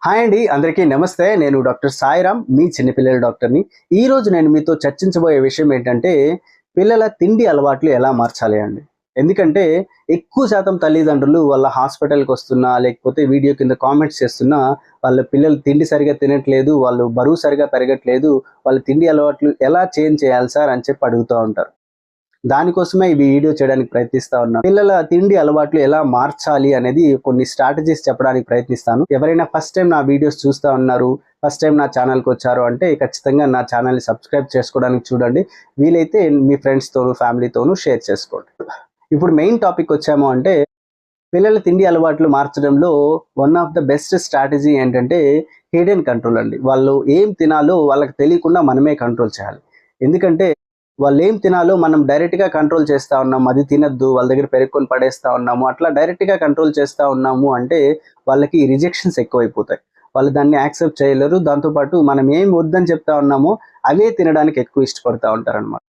Hi అండి, అందరికీ నమస్తే. నేను డాక్టర్ సాయిరామ్, మీ చిన్నపిల్లల డాక్టర్ని. ఈరోజు నేను మీతో చర్చించబోయే విషయం ఏంటంటే, పిల్లల తిండి అలవాట్లు ఎలా మార్చాలి అండి. ఎందుకంటే ఎక్కువ శాతం తల్లిదండ్రులు వాళ్ళ హాస్పిటల్కి వస్తున్నా, లేకపోతే వీడియో కింద కామెంట్స్ చేస్తున్నా, వాళ్ళ పిల్లలు తిండి సరిగా తినట్లేదు, వాళ్ళు బరువు సరిగా పెరగట్లేదు, వాళ్ళ తిండి అలవాట్లు ఎలా చేంజ్ చేయాలి సార్ అని చెప్పి అడుగుతూ ఉంటారు. దానికోసమే ఈ వీడియో చేయడానికి ప్రయత్నిస్తా ఉన్నాను. పిల్లల తిండి అలవాట్లు ఎలా మార్చాలి అనేది కొన్ని స్ట్రాటజీస్ చెప్పడానికి ప్రయత్నిస్తాను. ఎవరైనా ఫస్ట్ టైం నా వీడియోస్ చూస్తా ఉన్నారు, ఫస్ట్ టైం నా ఛానల్కి వచ్చారు అంటే ఖచ్చితంగా నా ఛానల్ని సబ్స్క్రైబ్ చేసుకోవడానికి చూడండి. వీలైతే మీ ఫ్రెండ్స్తోనూ ఫ్యామిలీతోనూ షేర్ చేసుకోండి. ఇప్పుడు మెయిన్ టాపిక్ వచ్చాము అంటే, పిల్లల తిండి అలవాట్లు మార్చడంలో one of the best strategy ఏంటంటే హిడెన్ కంట్రోల్ అండి. వాళ్ళు ఏం తినాలో వాళ్ళకి తెలియకుండా మనమే కంట్రోల్ చేయాలి. ఎందుకంటే వాళ్ళు ఏం తినాలో మనం డైరెక్ట్గా కంట్రోల్ చేస్తూ ఉన్నాము, అది తినద్దు, వాళ్ళ దగ్గర పెరుక్కొని పడేస్తూ ఉన్నాము, అట్లా డైరెక్ట్గా కంట్రోల్ చేస్తూ ఉన్నాము అంటే వాళ్ళకి రిజెక్షన్స్ ఎక్కువైపోతాయి. వాళ్ళు దాన్ని యాక్సెప్ట్ చేయలేరు. దాంతోపాటు మనం ఏం వద్దని చెప్తా ఉన్నామో అవే తినడానికి ఎక్కువ ఇష్టపడతా ఉంటారు అనమాట.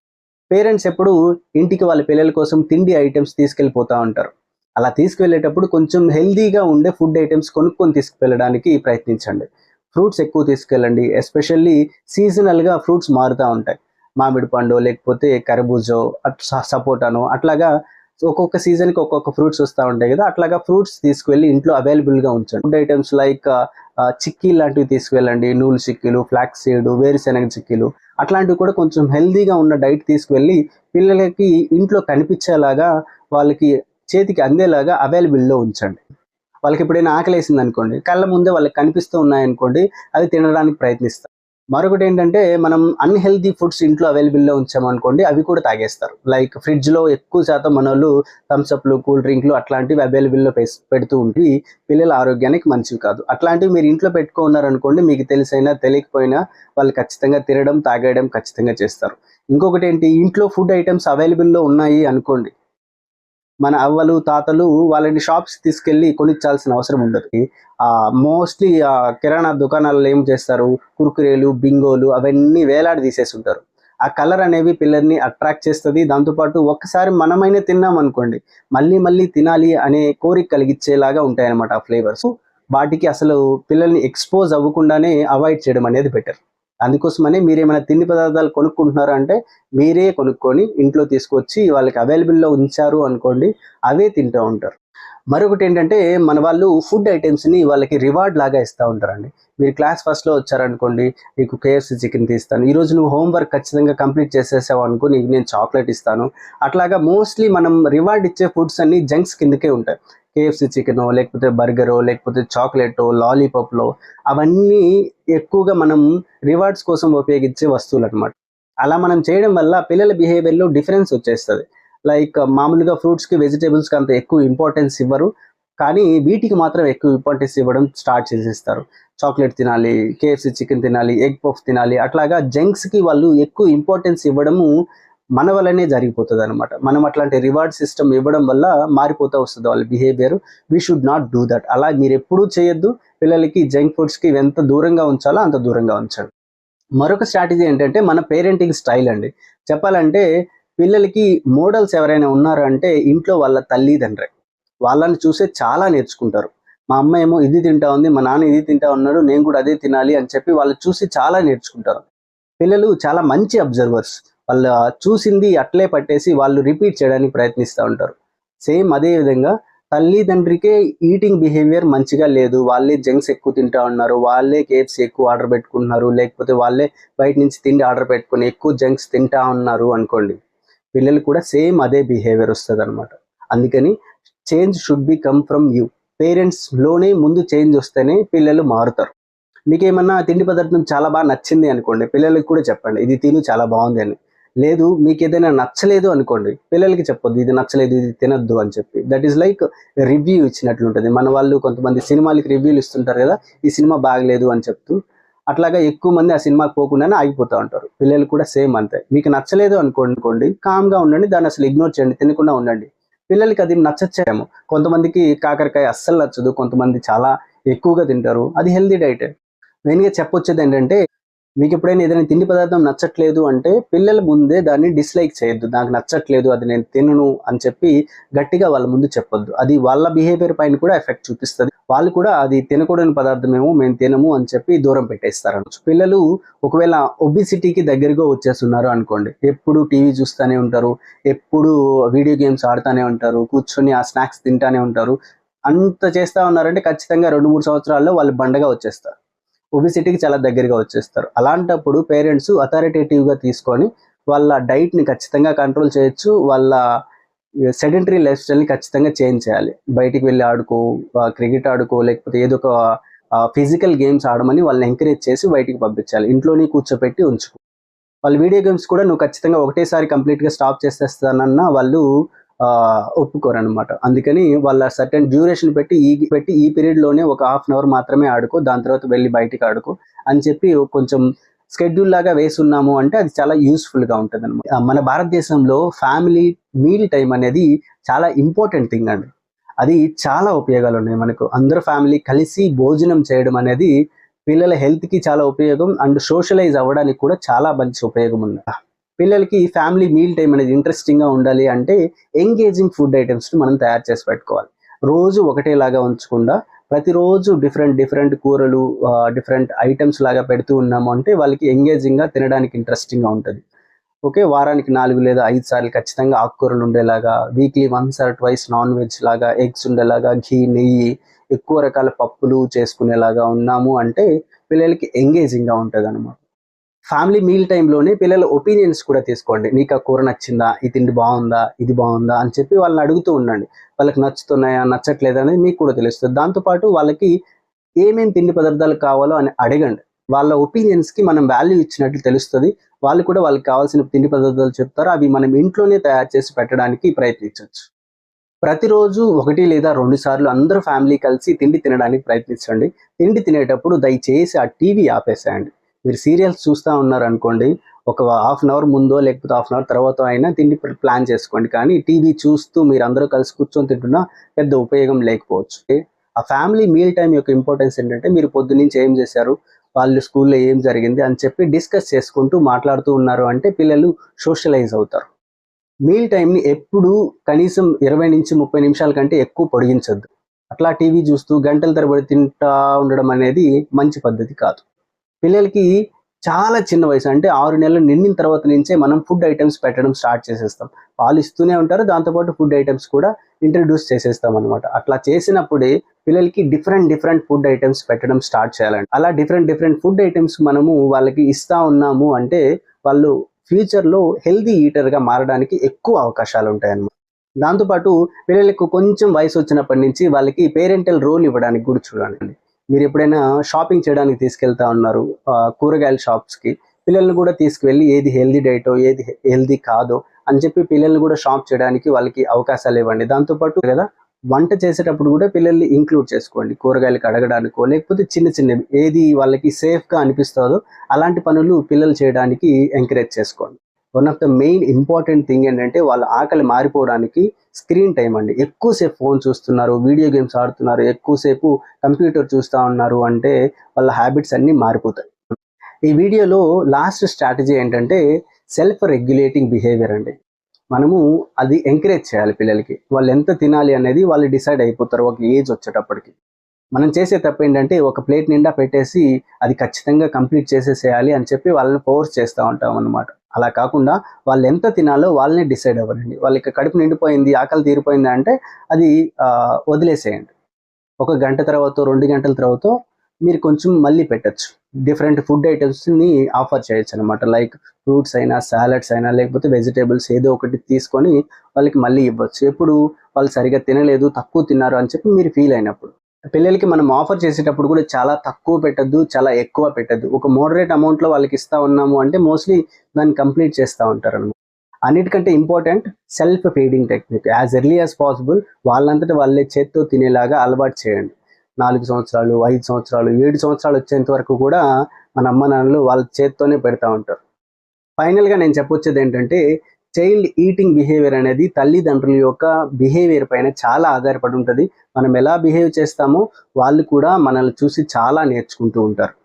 పేరెంట్స్ ఎప్పుడు ఇంటికి వాళ్ళ పిల్లల కోసం తిండి ఐటమ్స్ తీసుకెళ్ళిపోతూ ఉంటారు. అలా తీసుకువెళ్ళేటప్పుడు కొంచెం హెల్దీగా ఉండే ఫుడ్ ఐటమ్స్ కొనుక్కొని తీసుకువెళ్ళడానికి ప్రయత్నించండి. ఫ్రూట్స్ ఎక్కువ తీసుకెళ్ళండి. ఎస్పెషల్లీ సీజనల్గా ఫ్రూట్స్ మారుతూ ఉంటాయి. మామిడి పండు, లేకపోతే కర్బూజో, సపోటానో అట్లాగా ఒక్కొక్క సీజన్కి ఒక్కొక్క ఫ్రూట్స్ వస్తూ ఉంటాయి కదా, అట్లాగా ఫ్రూట్స్ తీసుకువెళ్ళి ఇంట్లో అవైలబుల్గా ఉంచండి. ఫుడ్ ఐటమ్స్ లైక్ చిక్కీ లాంటివి తీసుకువెళ్ళండి. నూలు చిక్కీలు, ఫ్లాక్స్ సీడ్, వేరుశెనగ చిక్కీలు అట్లాంటివి కూడా కొంచెం హెల్దీగా ఉన్న డైట్ తీసుకువెళ్ళి పిల్లలకి ఇంట్లో కనిపించేలాగా, వాళ్ళకి చేతికి అందేలాగా అవైలబుల్లో ఉంచండి. వాళ్ళకి ఎప్పుడైనా ఆకలేసింది అనుకోండి, కళ్ళ ముందే వాళ్ళకి కనిపిస్తూ ఉన్నాయనుకోండి, అవి తినడానికి ప్రయత్నిస్తారు. మరొకటి ఏంటంటే, మనం అన్‌హెల్తీ ఫుడ్స్ ఇంట్లో అవైలబుల్‌లో ఉంచామనుకోండి, అవి కూడా తాగేస్తారు. లైక్ ఫ్రిడ్జ్‌లో ఎక్కువ శాతం మనోళ్ళు థమ్స్ అప్‌లు, కూల్ డ్రింక్‌లు అట్లాంటివి అవైలబుల్‌లో పెడుతూ ఉండి పిల్లల ఆరోగ్యానికి మంచివి కాదు. అట్లాంటివి మీరు ఇంట్లో పెట్టుకున్నారనుకోండి, మీకు తెలిసైనా తెలియకపోయినా వాళ్ళు ఖచ్చితంగా తినడం, తాగేయడం ఖచ్చితంగా చేస్తారు. ఇంకొకటేంటి, ఇంట్లో ఫుడ్ ఐటెమ్స్ అవైలబుల్‌లో ఉన్నాయి అనుకోండి, మన అవ్వలు, తాతలు వాళ్ళని షాప్స్‌కి తీసుకెళ్ళి కొనిచ్చాల్సిన అవసరం ఉండదు. మోస్ట్‌లీ కిరాణా దుకాణాల్లో ఏం చేస్తారు, కుర్కురేలు, బింగోలు అవన్నీ వేలాడదీసేసుంటారు. ఆ కలర్ అనేవి పిల్లల్ని అట్రాక్ట్ చేస్తది. దాంతో పాటు ఒక్కసారి మనమైనా తిన్నామనుకోండి, మళ్ళీ మళ్ళీ తినాలి అనే కోరిక కలిగిచ్చేలాగా ఉంటాయన్నమాట ఆ ఫ్లేవర్స్. వాటికి అసలు పిల్లల్ని ఎక్స్‌పోజ్ అవ్వకుండానే అవాయిడ్ చేయడం అనేది బెటర్. అందుకోసమని మీరేమైనా తిండి పదార్థాలు కొనుక్కుంటున్నారు అంటే, మీరే కొనుక్కొని ఇంట్లో తీసుకొచ్చి వాళ్ళకి అవైలబుల్‌లో ఉంచారు అనుకోండి, అవే తింటూ ఉంటారు. మరొకటేంటంటే, మన వాళ్ళు ఫుడ్ ఐటెమ్స్‌ని వాళ్ళకి రివార్డ్ లాగా ఇస్తా ఉంటారండి. మీరు క్లాస్ ఫస్ట్‌లో వచ్చారనుకోండి, నీకు కేఎఫ్‌సీ చికెన్ తీస్తాను. ఈరోజు నువ్వు హోంవర్క్ ఖచ్చితంగా కంప్లీట్ చేసేసావనుకో, నీకు నేను చాక్లెట్ ఇస్తాను. అట్లాగా మోస్ట్‌లీ మనం రివార్డ్ ఇచ్చే ఫుడ్స్ అన్నీ జంక్స్ కిందకే ఉంటాయి. కేఎఫ్‌సీ చికెనో, లేకపోతే బర్గరో, లేకపోతే చాక్లెటో, లాలీపాప్‌లో అవన్నీ ఎక్కువగా మనం రివార్డ్స్ కోసం ఉపయోగించే వస్తువులనమాట. అలా మనం చేయడం వల్ల పిల్లల బిహేవియర్‌లో డిఫరెన్స్ వచ్చేస్తది. లైక్ మామూలుగా ఫ్రూట్స్‌కి, వెజిటబుల్స్‌కి అంత ఎక్కువ ఇంపార్టెన్స్ ఇవ్వరు. కానీ వీటికి మాత్రం ఎక్కువ ఇంపార్టెన్స్ ఇవ్వడం స్టార్ట్ చేసేస్తారు. చాక్లెట్ తినాలి, కేఎఫ్‌సీ చికెన్ తినాలి, ఎగ్ పఫ్ తినాలి, అట్లాగా జంక్స్‌కి వాళ్ళు ఎక్కువ ఇంపార్టెన్స్ ఇవ్వడము మన వల్లనే జరిగిపోతదనమాట. మనం అట్లాంటి రివార్డ్ సిస్టమ్ ఇవ్వడం వల్ల మారిపోతా వస్తది వాళ్ళ behaviour. We should not do that. అలా మీరెప్పుడూ చేయొద్దు. పిల్లలకి జంక్ ఫుడ్స్‌కి ఎంత దూరంగా ఉంచాలో అంత దూరంగా ఉంచండి. మరొక స్ట్రాటజీ ఏంటంటే, మన పేరెంటింగ్ స్టైల్ అండి. చెప్పాలంటే పిల్లలకి మోడల్స్ ఎవరైనా ఉన్నారు అంటే ఇంట్లో వాళ్ళ తల్లిదండ్రే. వాళ్ళని చూసే చాలా నేర్చుకుంటారు. మా అమ్మ ఏమో ఇది తింటా ఉంది, మా నాన్న ఇది తింటా ఉన్నాడు, నేను కూడా అదే తినాలి అని చెప్పి వాళ్ళు చూసి చాలా నేర్చుకుంటారు. పిల్లలు చాలా మంచి అబ్జర్వర్స్. వాళ్ళ చూసింది అట్లే పట్టేసి వాళ్ళు రిపీట్ చేయడానికి ప్రయత్నిస్తా ఉంటారు. సేమ్ అదే విధంగా తల్లిదండ్రికే ఈటింగ్ బిహేవియర్ మంచిగా లేదు, వాళ్ళే జంక్స్ ఎక్కువ తింటా ఉన్నారు, వాళ్ళే కేఎఫ్‌సీ ఎక్కువ ఆర్డర్ పెట్టుకుంటున్నారు, లేకపోతే వాళ్ళే బయట నుంచి తిండి ఆర్డర్ పెట్టుకొని ఎక్కువ జంక్స్ తింటా ఉన్నారు అనుకోండి, పిల్లలు కూడా సేమ్ అదే బిహేవియర్ వస్తదనమాట. అందుకని change should be come from you. పేరెంట్స్‌లోనే ముందు చేంజ్ వస్తేనే పిల్లలు మారుతారు. మీకేమన్నా తిండి పదార్థం చాలా బాగా నచ్చింది అనుకోండి, పిల్లలకి కూడా చెప్పండి, ఇది తిను చాలా బాగుంది అని. లేదు మీకేదైనా నచ్చలేదు అనుకోండి, పిల్లలకి చెప్పొద్దు, ఇది నచ్చలేదు, ఇది తినొద్దు అని చెప్పి. దట్ ఈస్ లైక్ రివ్యూ ఇచ్చినట్లుంటది. మన వాళ్ళు కొంతమంది సినిమాలకి రివ్యూలు ఇస్తుంటారు కదా, ఈ సినిమా బాగలేదు అని చెప్తూ. అట్లాగా ఎక్కువ మంది ఆ సినిమాకి పోకుండానే ఆగిపోతా ఉంటారు. పిల్లలు కూడా సేమ్ అంతే. మీకు నచ్చలేదు అనుకోండి, కామ్‌గా ఉండండి. దాన్ని అసలు ఇగ్నోర్ చేయండి. తినకుండా ఉండండి. పిల్లలకి అది నచ్చచ్చేమో. కొంతమందికి కాకరకాయ అస్సలు నచ్చదు. కొంతమంది చాలా ఎక్కువగా తింటారు. అది హెల్తీ డైటే. మెయిన్‌గా చెప్పొచ్చేదేంటంటే, మీకు ఎప్పుడైనా ఏదైనా తిండి పదార్థం నచ్చట్లేదు అంటే పిల్లల ముందే దాన్ని డిస్లైక్ చేయొద్దు. నాకు నచ్చట్లేదు, అది నేను తినను అని చెప్పి గట్టిగా వాళ్ళ ముందు చెప్పొద్దు. అది వాళ్ళ బిహేవియర్ పైన కూడా ఎఫెక్ట్ చూపిస్తది. వాళ్ళు కూడా అది తినకూడని పదార్థమేమో మేము తినము అని చెప్పి దూరం పెట్టేస్తారనొచ్చు. పిల్లలు ఒకవేళ ఒబిసిటీకి దగ్గరగా వచ్చేస్తున్నారు అనుకోండి. ఎప్పుడు టీవీ చూస్తానే ఉంటారు, ఎప్పుడు వీడియో గేమ్స్ ఆడుతానే ఉంటారు, కూర్చొని ఆ స్నాక్స్ తింటానే ఉంటారు. అంత చేస్తా ఉన్నారంటే ఖచ్చితంగా 2, 3 సంవత్సరాల్లో వాళ్ళు బండగా వచ్చేస్తారు. ఒబిసిటీకి చాలా దగ్గరగా వచ్చేస్తారు. అలాంటప్పుడు పేరెంట్స్ అథారిటేటివ్‌గా తీసుకొని వాళ్ళ డైట్‌ని ఖచ్చితంగా కంట్రోల్ చేయొచ్చు. వాళ్ళ సెడెంటరీ లైఫ్ స్టైల్‌ని ఖచ్చితంగా చేంజ్ చేయాలి. బయటికి వెళ్లి ఆడుకో, క్రికెట్ ఆడుకో, లేకపోతే ఏదో ఒక ఫిజికల్ గేమ్స్ ఆడమని వాళ్ళని ఎంకరేజ్ చేసి బయటికి పంపించాలి. ఇంట్లోనే కూర్చోపెట్టి ఉంచుకో. వాళ్ళు వీడియో గేమ్స్ కూడా నువ్వు ఖచ్చితంగా ఒకటేసారి కంప్లీట్‌గా స్టాప్ చేసేస్తానన్నా వాళ్ళు ఒప్పుకోరనమాట. అందుకని వాళ్ళ సర్టెన్ డ్యూరేషన్ పెట్టి ఈ పీరియడ్‌లోనే ఒక హాఫ్ అన్ అవర్ మాత్రమే ఆడుకో. దాని తర్వాత వెళ్లి బయటికి ఆడుకో అని చెప్పి కొంచెం షెడ్యూల్ లాగా వేసున్నాము అంటే అది చాలా యూజ్‌ఫుల్‌గా ఉంటదనమాట. మన భారతదేశంలో ఫ్యామిలీ మీల్ టైమ్ అనేది చాలా ఇంపార్టెంట్ థింగ్ అండి. అది చాలా ఉపయోగాలున్నాయి మనకు. అందరూ ఫ్యామిలీ కలిసి భోజనం చేయడం అనేది పిల్లల హెల్త్‌కి చాలా ఉపయోగం అండ్ సోషలైజ్ అవ్వడానికి కూడా చాలా మంచి ఉపయోగం ఉంది. పిల్లలకి ఫ్యామిలీ మీల్ టైమ్ అనేది ఇంట్రెస్టింగ్‌గా ఉండాలి అంటే ఎంగేజింగ్ ఫుడ్ ఐటెమ్స్‌ని మనం తయారు చేసి పెట్టుకోవాలి. రోజు ఒకటేలాగా ఉంచకుండా ప్రతిరోజు డిఫరెంట్ కూరలు, డిఫరెంట్ ఐటెమ్స్ లాగా పెడుతూ ఉన్నాము అంటే వాళ్ళకి ఎంగేజింగ్‌గా తినడానికి ఇంట్రెస్టింగ్‌గా ఉంటది. ఓకే. వారానికి 4 లేదా 5 సార్లు ఖచ్చితంగా ఆకుకూరలు ఉండేలాగా, weekly once or twice non veg లాగా, ఎగ్స్ ఉండేలాగా, ఘీ, నెయ్యి, ఎక్కువ రకాల పప్పులు చేసుకునేలాగా ఉన్నాము అంటే పిల్లలకి ఎంగేజింగ్‌గా ఉంటదనమాట. ఫ్యామిలీ మీల్ టైమ్‌లోనే పిల్లల ఒపీనియన్స్ కూడా తీసుకోండి. నీకా కూర నచ్చిందా? ఈ తిండి బావుందా? ఇది బావుందా? అని చెప్పి వాళ్ళని అడుగుతూ ఉండండి. వాళ్ళకి నచ్చుతున్నాయా? నచ్చట్లేదా? అనేది మీకు కూడా తెలుస్తది. దాంతో పాటు వాళ్ళకి ఏమేం తిండి పదార్థాలు కావాలో అని అడగండి. వాళ్ళ ఒపీనియన్స్‌కి మనం వాల్యూ ఇచ్చినట్లు తెలుస్తది. వాళ్ళు కూడా వాళ్ళకి కావాల్సిన తిండి పదార్థాలు చెప్తారు. అవి మనం ఇంట్లోనే తయారు చేసి పెట్టడానికి ప్రయత్నించొచ్చు. ప్రతిరోజు 1 లేదా 2 సార్లు అందరూ ఫ్యామిలీ కలిసి తిండి తినడానికి ప్రయత్నించండి. తిండి తినేటప్పుడు దయచేసి ఆ టీవీ ఆపేసేయండి. మీరు సీరియల్స్ చూస్తా ఉన్నారనుకోండి, ఒక హాఫ్ అన్ అవర్ ముందో లేకపోతే హాఫ్ అన్ అవర్ తర్వాతో అయినా తిండి ప్లాన్ చేసుకోండి. కానీ టీవీ చూస్తూ మీరందరూ కలిసి కూర్చొని తింటున్నా పెద్ద ఉపయోగం లేకపోవచ్చు. ఆ ఫ్యామిలీ మీల్ టైమ్ యొక్క ఇంపార్టెన్స్ ఏంటంటే మీరు పొద్దున్నుంచి ఏం చేశారు? వాళ్ళు స్కూల్‌లో ఏం జరిగింది? అని చెప్పి డిస్కస్ చేసుకుంటూ మాట్లాడుతూ ఉన్నారు అంటే పిల్లలు సోషలైజ్ అవుతారు. మీల్ టైమ్‌ని ఎప్పుడూ కనీసం 20-30 నిమిషాల కంటే ఎక్కువ పొడిగించొద్దు. అట్లా టీవీ చూస్తూ గంటల తరబడి తింటా ఉండడం అనేది మంచి పద్ధతి కాదు. పిల్లలకి చాలా చిన్న వయసు అంటే 6 నెలలు నిండిన తర్వాత నుంచే మనం ఫుడ్ ఐటెమ్స్ పెట్టడం స్టార్ట్ చేసేస్తాం. పాలు ఇస్తూనే ఉంటారు. దాంతో పాటు ఫుడ్ ఐటెమ్స్ కూడా ఇంట్రొడ్యూస్ చేసేస్తామనమాట. అట్లా చేసినప్పుడే పిల్లలకి డిఫరెంట్ ఫుడ్ ఐటెమ్స్ పెట్టడం స్టార్ట్ చేయాలండి. అలా డిఫరెంట్ ఫుడ్ ఐటెమ్స్ మనము వాళ్ళకి ఇస్తా ఉన్నాము అంటే వాళ్ళు ఫ్యూచర్‌లో హెల్తీ ఈటర్‌గా మారడానికి ఎక్కువ అవకాశాలుంటాయన్నమాట. దాంతో పాటు పిల్లలకు కొంచెం వయసొచ్చినప్పటి నుంచి వాళ్ళకి పేరెంటల్ రోల్ ఇవ్వడానికి కూడా చూడండి. మీరెప్పుడైనా షాపింగ్ చేయడానికి తీసుకెళ్తా ఉన్నారు కూరగాయల షాప్స్‌కి. పిల్లల్ని కూడా తీసుకువెళ్ళి ఏది హెల్తీ డైటో, ఏది హెల్తీ కాదో అని చెప్పి పిల్లల్ని కూడా షాప్ చేయడానికి వాళ్ళకి అవకాశాలివ్వండి. దాంతో పాటు కదా వంట చేసేటప్పుడు కూడా పిల్లల్ని ఇంక్లూడ్ చేసుకోండి. కూరగాయలు కడగడానికో, లేకపోతే చిన్నవి ఏది వాళ్ళకి సేఫ్‌గా అనిపిస్తదో అలాంటి పనులు పిల్లలు చేయడానికి ఎంకరేజ్ చేసుకోండి. One of the main important thing ఏంటంటే వాళ్ళ ఆకలి మారిపోవడానికి స్క్రీన్ టైమ్ అండి. ఎక్కువసేపు ఫోన్ చూస్తున్నారు, వీడియో గేమ్స్ ఆడుతున్నారు, ఎక్కువసేపు కంప్యూటర్ చూస్తా ఉన్నారు అంటే వాళ్ళ హ్యాబిట్స్ అన్నీ మారిపోతాయి. ఈ వీడియోలో లాస్ట్ స్ట్రాటజీ ఏంటంటే సెల్ఫ్ రెగ్యులేటింగ్ బిహేవియర్ అండి. మనము అది ఎంకరేజ్ చేయాలి పిల్లలకి. వాళ్ళు ఎంత తినాలి అనేది వాళ్ళు డిసైడ్ అయిపోతారు ఒక ఏజ్ వచ్చేటప్పటికి. మనం చేసే తప్పేంటంటే ఒక ప్లేట్ నిండా పెట్టేసి అది ఖచ్చితంగా కంప్లీట్ చేసేసేయాలి అని చెప్పి వాళ్ళని ఫోర్స్ చేస్తా ఉంటామన్నమాట. అలా కాకుండా వాళ్ళు ఎంత తినాలో వాళ్ళనే డిసైడ్ అవ్వాలండి. వాళ్ళకి కడుపు నిండిపోయింది, ఆకలి తీరిపోయింది అంటే అది వదిలేసేయండి. ఒక గంట తర్వాతో, 2 గంటల తర్వాతో మీరు కొంచెం మళ్ళీ పెట్టొచ్చు. డిఫరెంట్ ఫుడ్ ఐటెమ్స్‌ని ఆఫర్ చేయొచ్చనమాట. లైక్ ఫ్రూట్స్ అయినా, సాలడ్స్ అయినా లేకపోతే వెజిటబుల్స్ ఏదో ఒకటి తీసుకొని వాళ్ళకి మళ్ళీ ఇవ్వచ్చు. ఎప్పుడు వాళ్ళు సరిగ్గా తినలేదు, తక్కువ తిన్నారు అని చెప్పి మీరు ఫీల్ అయినప్పుడు. పిల్లలకి మనం ఆఫర్ చేసేటప్పుడు కూడా చాలా తక్కువ పెట్టొద్దు, చాలా ఎక్కువ పెట్టొద్దు. ఒక మోడరేట్ అమౌంట్‌లో వాళ్ళకి ఇస్తా ఉన్నాము అంటే మోస్ట్‌లీ దాన్ని కంప్లీట్ చేస్తా ఉంటారనమాట. అన్నిటికంటే important self feeding technique. As early as possible వాళ్ళంతట వాళ్ళే చేత్తో తినేలాగా అలవాటు చేయండి. 4 సంవత్సరాలు, 5 సంవత్సరాలు, 7 సంవత్సరాలు వచ్చేంత వరకు కూడా మన అమ్మ నాన్నలు వాళ్ళ చేత్తోనే పెడతా ఉంటారు. ఫైనల్‌గా నేను చెప్పొచ్చేదేంటంటే చైల్డ్ ఈటింగ్ బిహేవియర్ అనేది తల్లిదండ్రుల యొక్క బిహేవియర్ పైన చాలా ఆధారపడి ఉంటది. మనం ఎలా బిహేవ్ చేస్తామో వాళ్ళు కూడా మనల్ని చూసి చాలా నేర్చుకుంటూ ఉంటారు.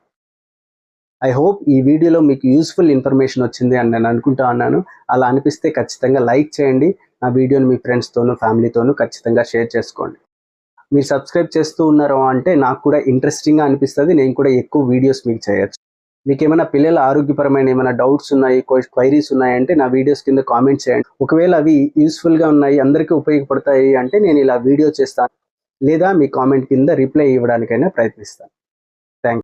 ఐ హోప్ ఈ వీడియోలో మీకు యూస్ఫుల్ ఇన్ఫర్మేషన్ వచ్చింది అని నేను అనుకుంటా ఉన్నాను. అలా అనిపిస్తే ఖచ్చితంగా లైక్ చేయండి. నా వీడియోని మీ ఫ్రెండ్స్తోనూ ఫ్యామిలీతోనూ ఖచ్చితంగా షేర్ చేసుకోండి. మీరు సబ్స్క్రైబ్ చేస్తూ ఉన్నారు అంటే నాకు కూడా ఇంట్రెస్టింగ్గా అనిపిస్తుంది. నేను కూడా ఎక్కువ వీడియోస్ మీకు చేయొచ్చు. మీకు ఏమైనా పిల్లల ఆరోగ్యపరమైన ఏమైనా డౌట్స్ ఉన్నాయి, క్వైరీస్ ఉన్నాయంటే నా వీడియోస్ కింద కామెంట్ చేయండి. ఒకవేళ అవి యూస్ఫుల్గా ఉన్నాయి, అందరికీ ఉపయోగపడతాయి అంటే నేను ఇలా వీడియో చేస్తాను, లేదా మీ కామెంట్ కింద రిప్లై ఇవ్వడానికైనా ప్రయత్నిస్తాను.